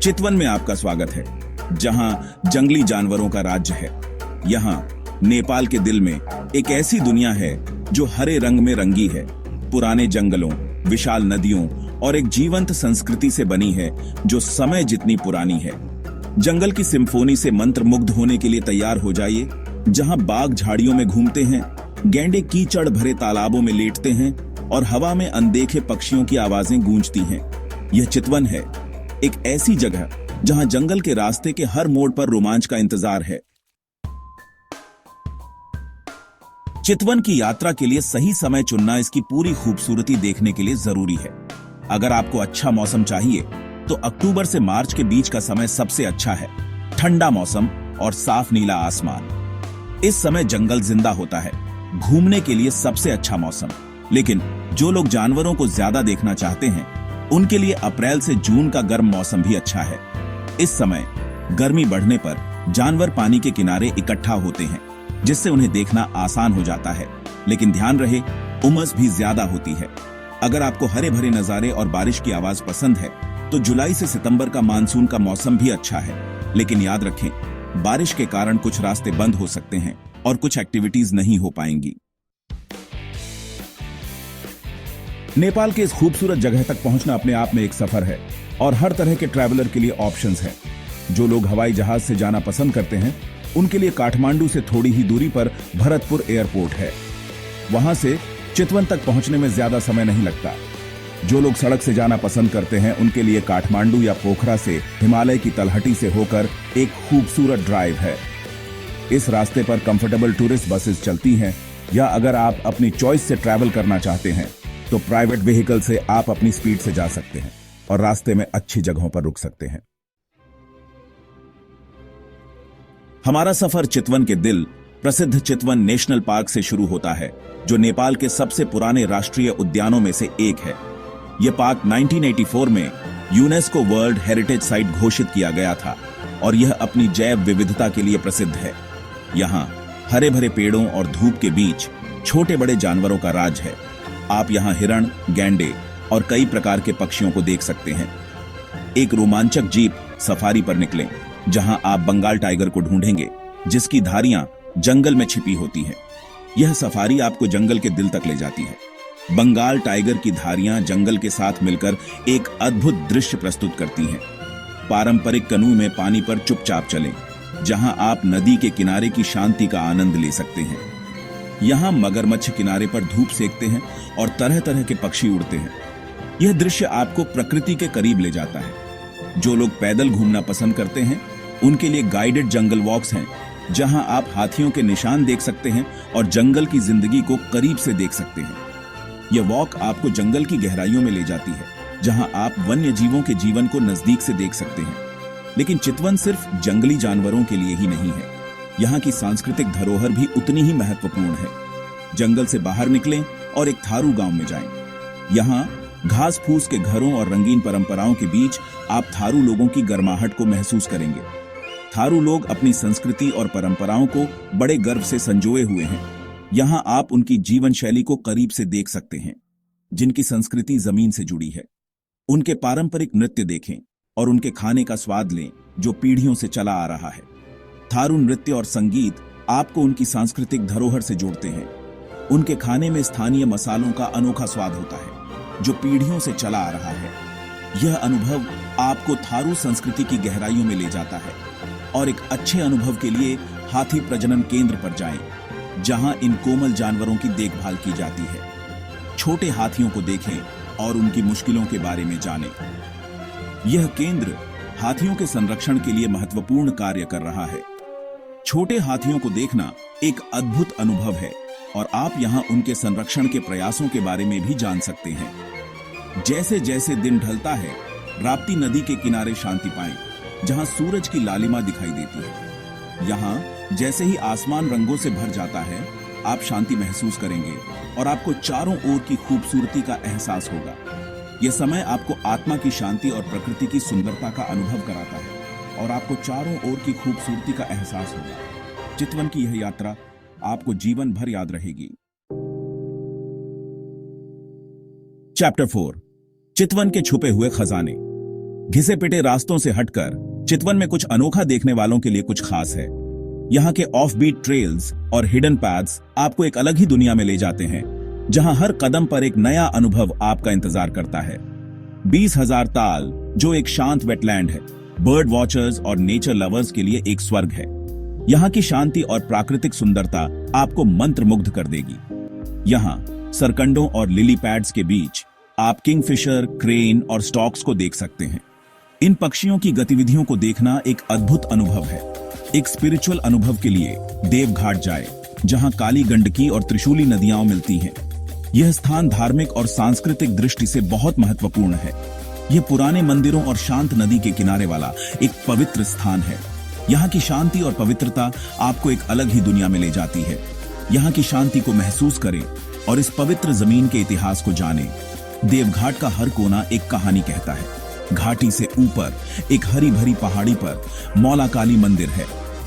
चितवन में आपका स्वागत है, जहां जंगली जानवरों का राज्य है। यहां नेपाल के दिल में एक ऐसी दुनिया है जो हरे रंग में रंगी है, पुराने जंगलों, विशाल नदियों और एक जीवंत संस्कृति से बनी है जो समय जितनी पुरानी है। जंगल की सिम्फोनी से मंत्रमुग्ध होने के लिए तैयार हो जाइए, जहां बाघ झाड़ियों में घूमते हैं, गैंडे कीचड़ भरे तालाबों में लेटते हैं और हवा में अनदेखे पक्षियों की आवाजें गूंजती हैं। यह चितवन है, एक ऐसी जगह जहां जंगल के रास्ते के हर मोड़ पर रोमांच का इंतजार है। चितवन की यात्रा के लिए सही समय चुनना इसकी पूरी खूबसूरती देखने के लिए जरूरी है। अगर आपको अच्छा मौसम चाहिए तो अक्टूबर से मार्च के बीच का समय सबसे अच्छा है। ठंडा मौसम और साफ नीला आसमान। इस समय जंगल जिंदा होता है, घूमने के लिए सबसे अच्छा मौसम। लेकिन जो लोग जानवरों को ज्यादा देखना चाहते हैं, उनके लिए अप्रैल से जून का गर्म मौसम भी अच्छा है। इस समय गर्मी बढ़ने पर जानवर पानी के किनारे इकट्ठा होते हैं, जिससे उन्हें देखना आसान हो जाता है। लेकिन ध्यान रहे, उमस भी ज्यादा होती है। अगर आपको हरे भरे नजारे और बारिश की आवाज पसंद है तो जुलाई से सितंबर का मानसून का मौसम भी अच्छा है। लेकिन याद रखें, बारिश के कारण कुछ रास्ते बंद हो सकते हैं और कुछ एक्टिविटीज नहीं हो पाएंगी। नेपाल के इस खूबसूरत जगह तक पहुंचना अपने आप में एक सफर है और हर तरह के ट्रैवलर के लिए ऑप्शंस हैं। जो लोग हवाई जहाज से जाना पसंद करते हैं, उनके लिए काठमांडू से थोड़ी ही दूरी पर भरतपुर एयरपोर्ट है। वहां से चितवन तक पहुंचने में ज्यादा समय नहीं लगता। जो लोग सड़क से जाना पसंद करते हैं, उनके लिए काठमांडू या पोखरा से हिमालय की तलहटी से होकर एक खूबसूरत ड्राइव है। इस रास्ते पर कंफर्टेबल टूरिस्ट बसेस चलती हैं, या अगर आप अपनी चॉइस से ट्रैवल करना चाहते हैं तो प्राइवेट व्हीकल से आप अपनी स्पीड से जा सकते हैं और रास्ते में अच्छी जगहों पर रुक सकते हैं। हमारा सफर चितवन के दिल प्रसिद्ध चितवन नेशनल पार्क से शुरू होता है, जो नेपाल के सबसे पुराने राष्ट्रीय उद्यानों में से एक है। यह पार्क 1984 में यूनेस्को वर्ल्ड हेरिटेज साइट घोषित किया गया था और यह अपनी जैव विविधता के लिए प्रसिद्ध है। यहाँ हरे भरे पेड़ों और धूप के बीच छोटे बड़े जानवरों का राज है। आप यहाँ हिरण, गैंडे और कई प्रकार के पक्षियों को देख सकते हैं। एक रोमांचक जीप सफारी पर निकलें, जहां आप बंगाल टाइगर को ढूंढेंगे, जिसकी धारियां जंगल में छिपी होती हैं। यह सफारी आपको जंगल के दिल तक ले जाती है। बंगाल टाइगर की धारियां जंगल के साथ मिलकर एक अद्भुत दृश्य प्रस्तुत करती हैं। पारंपरिक कनू में पानी पर चुपचाप चलें, जहां आप नदी के किनारे की शांति का आनंद ले सकते हैं। यहाँ मगरमच्छ किनारे पर धूप सेकते हैं और तरह तरह के पक्षी उड़ते हैं। यह दृश्य आपको प्रकृति के करीब ले जाता है। जो लोग पैदल घूमना पसंद करते हैं, उनके लिए गाइडेड जंगल वॉक्स हैं, जहां आप हाथियों के निशान देख सकते हैं और जंगल की जिंदगी को करीब से देख सकते हैं। यह वॉक आपको जंगल की गहराइयों में ले जाती है, जहां आप वन्य जीवों के जीवन को नजदीक से देख सकते हैं। लेकिन चितवन सिर्फ जंगली जानवरों के लिए ही नहीं है। यहाँ की सांस्कृतिक धरोहर भी उतनी ही महत्वपूर्ण है। जंगल से बाहर निकलें और एक थारू गांव में जाएं। यहाँ घास फूस के घरों और रंगीन परंपराओं के बीच आप थारू लोगों की गर्माहट को महसूस करेंगे। थारू लोग अपनी संस्कृति और परंपराओं को बड़े गर्व से संजोए हुए हैं। यहाँ आप उनकी जीवन शैली को करीब से देख सकते हैं, जिनकी संस्कृति जमीन से जुड़ी है। उनके पारंपरिक नृत्य देखें और उनके खाने का स्वाद लें, जो पीढ़ियों से चला आ रहा है। थारू नृत्य और संगीत आपको उनकी सांस्कृतिक धरोहर से जोड़ते हैं। उनके खाने में स्थानीय मसालों का अनोखा स्वाद होता है, जो पीढ़ियों से चला आ रहा है। यह अनुभव आपको थारू संस्कृति की गहराइयों में ले जाता है। और एक अच्छे अनुभव के लिए हाथी प्रजनन केंद्र पर जाएं, जहां इन कोमल जानवरों की देखभाल की जाती है। छोटे हाथियों को देखें और उनकी मुश्किलों के बारे में जानें। यह केंद्र हाथियों के संरक्षण के लिए महत्वपूर्ण कार्य कर रहा है। छोटे हाथियों को देखना एक अद्भुत अनुभव है और आप यहां उनके संरक्षण के प्रयासों के बारे में भी जान सकते हैं। जैसे जैसे दिन ढलता है, राप्ती नदी के किनारे शांति पाएं, जहां सूरज की लालिमा दिखाई देती है। यहाँ जैसे ही आसमान रंगों से भर जाता है, आप शांति महसूस करेंगे और आपको चारों ओर की खूबसूरती का एहसास होगा। यह समय आपको आत्मा की शांति और प्रकृति की सुंदरता का अनुभव कराता है और आपको चारों ओर की खूबसूरती का एहसास होगा। चितवन की यह यात्रा आपको जीवन भर याद रहेगी। चैप्टर 4, चितवन के छुपे हुए खजाने। घिसे पिटे रास्तों से हटकर चितवन में कुछ अनोखा देखने वालों के लिए कुछ खास है। यहाँ के ऑफ बीट ट्रेल्स और हिडन पैथ्स आपको एक अलग ही दुनिया में ले जाते हैं, जहां हर कदम पर एक नया अनुभव आपका इंतजार करता है। 20,000 ताल, जो एक शांत वेटलैंड है, बर्ड वॉचर्स और नेचर लवर्स के लिए एक स्वर्ग है। यहाँ की शांति और प्राकृतिक सुंदरता आपको मंत्रमुग्ध कर देगी। यहाँ सरकंडों और लिली पैड्स के बीच आप किंगफिशर, क्रेन और स्टॉक्स को देख सकते हैं। इन पक्षियों की गतिविधियों को देखना एक अद्भुत अनुभव है। एक स्पिरिचुअल अनुभव के लिए देवघाट जाए, जहां काली गंडकी और त्रिशूली नदियां मिलती हैं। यह स्थान धार्मिक और सांस्कृतिक दृष्टि से बहुत महत्वपूर्ण है। यह पुराने मंदिरों और शांत नदी के किनारे वाला एक पवित्र स्थान है। यहाँ की शांति और पवित्रता आपको एक अलग ही दुनिया में ले जाती है। यहाँ की शांति को महसूस करें और इस पवित्र जमीन के इतिहास को जानें। देवघाट का हर कोना एक कहानी कहता है। घाटी से ऊपर एक हरी भरी पहाड़ी पर मौला काली मंदिर है।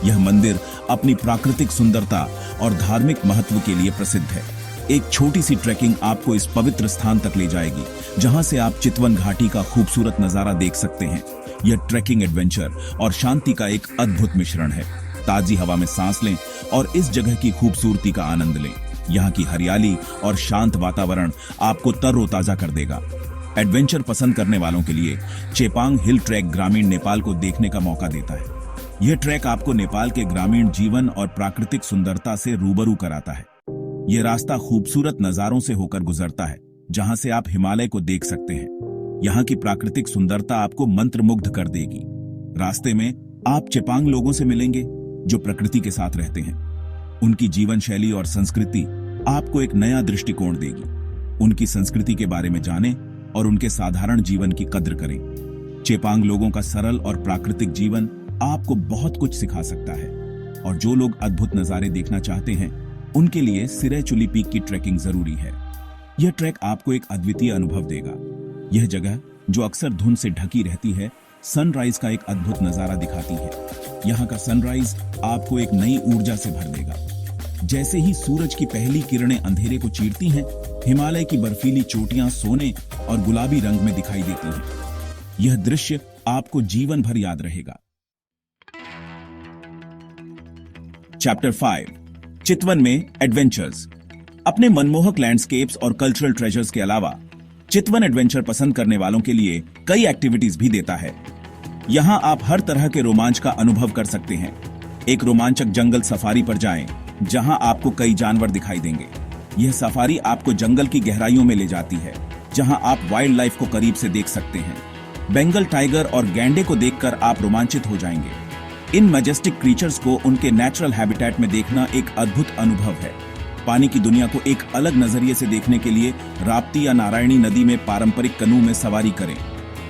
यह मंदिर अपनी प्राकृतिक सुंदरता और धार्मिक महत्व के लिए प्रसिद्ध है। एक छोटी सी ट्रैकिंग आपको इस पवित्र स्थान तक ले जाएगी, जहां से आप चितवन घाटी का खूबसूरत नजारा देख सकते हैं। यह ट्रैकिंग एडवेंचर और शांति का एक अद्भुत मिश्रण है। ताजी हवा में सांस लें और इस जगह की खूबसूरती का आनंद लें। यहाँ की हरियाली और शांत वातावरण आपको तरोताजा कर देगा। एडवेंचर पसंद करने वालों के लिए चेपांग हिल ट्रैक ग्रामीण नेपाल को देखने का मौका देता है। यह ट्रैक आपको नेपाल के ग्रामीण जीवन और प्राकृतिक सुंदरता से रूबरू कराता है। यह रास्ता खूबसूरत नजारों से होकर गुजरता है, जहां से आप हिमालय को देख सकते हैं। यहाँ की प्राकृतिक सुंदरता आपको मंत्रमुग्ध कर देगी। रास्ते में आप चेपांग लोगों से मिलेंगे, जो प्रकृति के साथ रहते हैं। उनकी जीवन शैली और संस्कृति आपको एक नया दृष्टिकोण देगी। उनकी संस्कृति के बारे में जानें और उनके साधारण जीवन की कद्र करें। चेपांग लोगों का सरल और प्राकृतिक जीवन आपको बहुत कुछ सिखा सकता है। और जो लोग अद्भुत नजारे देखना चाहते हैं, उनके लिए सिरेचुली पीक की ट्रैकिंग जरूरी है। यह ट्रैक आपको एक अद्वितीय अनुभव देगा। यह जगह, जो अक्सर धुंध से ढकी रहती है, सनराइज का एक अद्भुत नजारा दिखाती है। यहाँ का सनराइज आपको एक नई ऊर्जा से भर देगा। जैसे ही सूरज की पहली किरणें अंधेरे को चीरती हैं, हिमालय की बर्फीली चोटियां सोने और गुलाबी रंग में दिखाई देती हैं। यह दृश्य आपको जीवन भर याद रहेगा। चैप्टर 5, चितवन में एडवेंचर्स। अपने मनमोहक लैंडस्केप्स और कल्चरल ट्रेजर्स के अलावा चितवन एडवेंचर पसंद करने वालों के लिए कई एक्टिविटीज भी देता है। यहां आप हर तरह के रोमांच का अनुभव कर सकते हैं। एक रोमांचक जंगल सफारी पर जाएं, जहां आपको कई जानवर दिखाई देंगे। यह सफारी आपको जंगल की गहराइयों में ले जाती है, जहां आप वाइल्ड लाइफ को करीब से देख सकते हैं। बंगाल टाइगर और गैंडे को देखकर आप रोमांचित हो जाएंगे। इन मैजेस्टिक क्रीचर्स को उनके नेचुरल हैबिटेट में देखना एक अद्भुत अनुभव है। पानी की दुनिया को एक अलग नजरिए से देखने के लिए राप्ती या नारायणी नदी में पारंपरिक कनू में सवारी करें।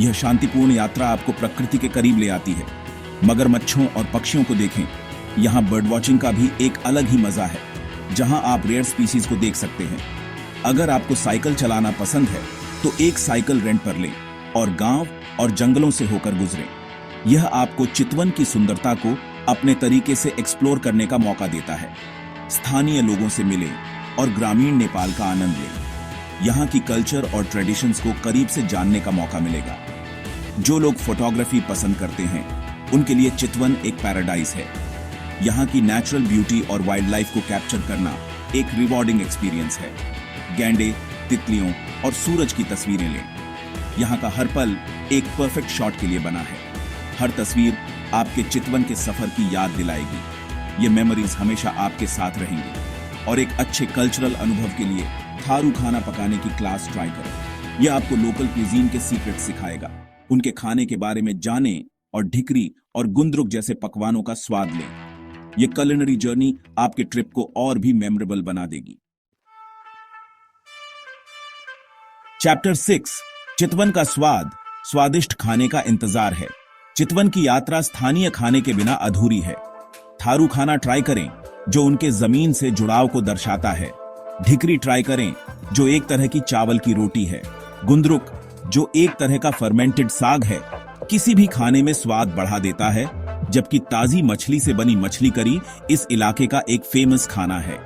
यह शांतिपूर्ण यात्रा आपको प्रकृति के करीब ले आती है। मगरमच्छों और पक्षियों को देखें। यहाँ बर्ड वॉचिंग का भी एक अलग ही मजा है, जहां आप रेयर स्पीसीज को देख सकते हैं। अगर आपको साइकिल चलाना पसंद है, तो एक साइकिल रेंट पर लें और गांव और जंगलों से होकर गुजरें। यह आपको चितवन की सुंदरता को अपने तरीके से एक्सप्लोर करने का मौका देता है। स्थानीय लोगों से मिलें और ग्रामीण नेपाल का आनंद लें। यहाँ की कल्चर और ट्रेडिशंस को करीब से जानने का मौका मिलेगा। जो लोग फोटोग्राफी पसंद करते हैं, उनके लिए चितवन एक पैराडाइज है। यहाँ की नेचुरल ब्यूटी और वाइल्ड लाइफ को कैप्चर करना एक रिवॉर्डिंग एक्सपीरियंस है। गैंडे, तितलियों और सूरज की तस्वीरें लें। यहाँ का हर पल एक परफेक्ट शॉट के लिए बना है। हर तस्वीर आपके चितवन के सफर की याद दिलाएगी। ये मेमोरीज हमेशा आपके साथ रहेंगी। और एक अच्छे कल्चरल अनुभव के लिए थारू खाना पकाने की क्लास ट्राई करें। यह आपको लोकल क्यूजीन के सीक्रेट सिखाएगा। उनके खाने के बारे में जानें और ढिकरी और गुंद्रुक जैसे पकवानों का स्वाद लें। यह कुलिनरी जर्नी आपके ट्रिप को और भी मेमोरेबल बना देगी। चैप्टर 6, चितवन का स्वाद, स्वादिष्ट खाने का इंतजार है। चितवन की यात्रा स्थानीय खाने के बिना अधूरी है। थारू खाना ट्राई करें, जो उनके जमीन से जुड़ाव को दर्शाता है। ढिकरी ट्राई करें, जो एक तरह की चावल की रोटी है। गुंद्रुक, जो एक तरह का फर्मेंटेड साग है, किसी भी खाने में स्वाद बढ़ा देता है। जबकि ताजी मछली से बनी मछली करी इस इलाके का एक फेमस खाना है।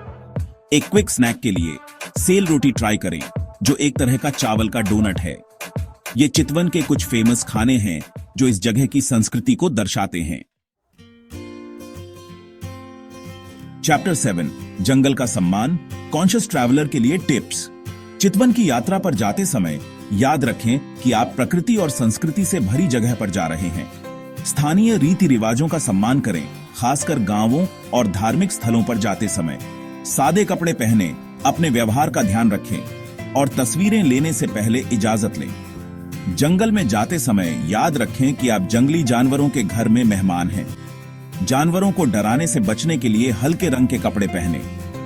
एक क्विक स्नैक के लिए सेल रोटी ट्राई करें, जो एक तरह का चावल का डोनट है। ये चितवन के कुछ फेमस खाने हैं जो इस जगह की संस्कृति को दर्शाते हैं। चैप्टर 7 जंगल का सम्मान, कॉन्शियस ट्रैवलर के लिए टिप्स। चितवन की यात्रा पर जाते समय याद रखें कि आप प्रकृति और संस्कृति से भरी जगह पर जा रहे हैं। स्थानीय रीति रिवाजों का सम्मान करें, खासकर गांवों और धार्मिक स्थलों पर जाते समय। सादे कपड़े पहने, अपने व्यवहार का ध्यान रखें और तस्वीरें लेने से पहले इजाजत लें। जंगल में जाते समय याद रखें कि आप जंगली जानवरों के घर में मेहमान हैं। जानवरों को डराने से बचने के लिए हल्के रंग के कपड़े पहने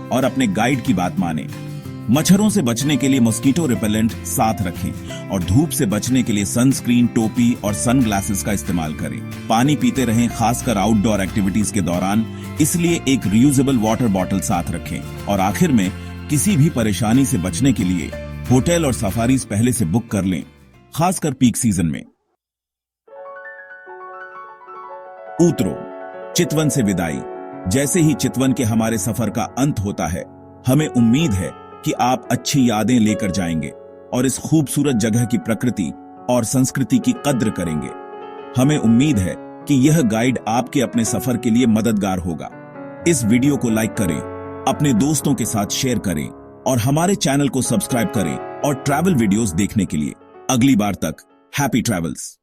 और अपने गाइड की बात माने। मच्छरों से बचने के लिए मॉस्किटो रिपेलेंट साथ रखें और धूप से बचने के लिए सनस्क्रीन, टोपी और सनग्लासेस का इस्तेमाल करें। पानी पीते रहें, खासकर आउटडोर एक्टिविटीज के दौरान, इसलिए एक रियूजेबल वाटर बॉटल साथ रखें। और आखिर में, किसी भी परेशानी से बचने के लिए होटल और सफारीज पहले से बुक कर लें, खासकर पीक सीजन में। उतरो, चितवन से विदाई। जैसे ही चितवन के हमारे सफर का अंत होता है, हमें उम्मीद है कि आप अच्छी यादें लेकर जाएंगे और इस खूबसूरत जगह की प्रकृति और संस्कृति की कद्र करेंगे। हमें उम्मीद है कि यह गाइड आपके अपने सफर के लिए मददगार होगा। इस वीडियो को लाइक करें, अपने दोस्तों के साथ शेयर करें और हमारे चैनल को सब्सक्राइब करें और ट्रैवल वीडियोस देखने के लिए। अगली बार तक हैप्पी ट्रैवल्स।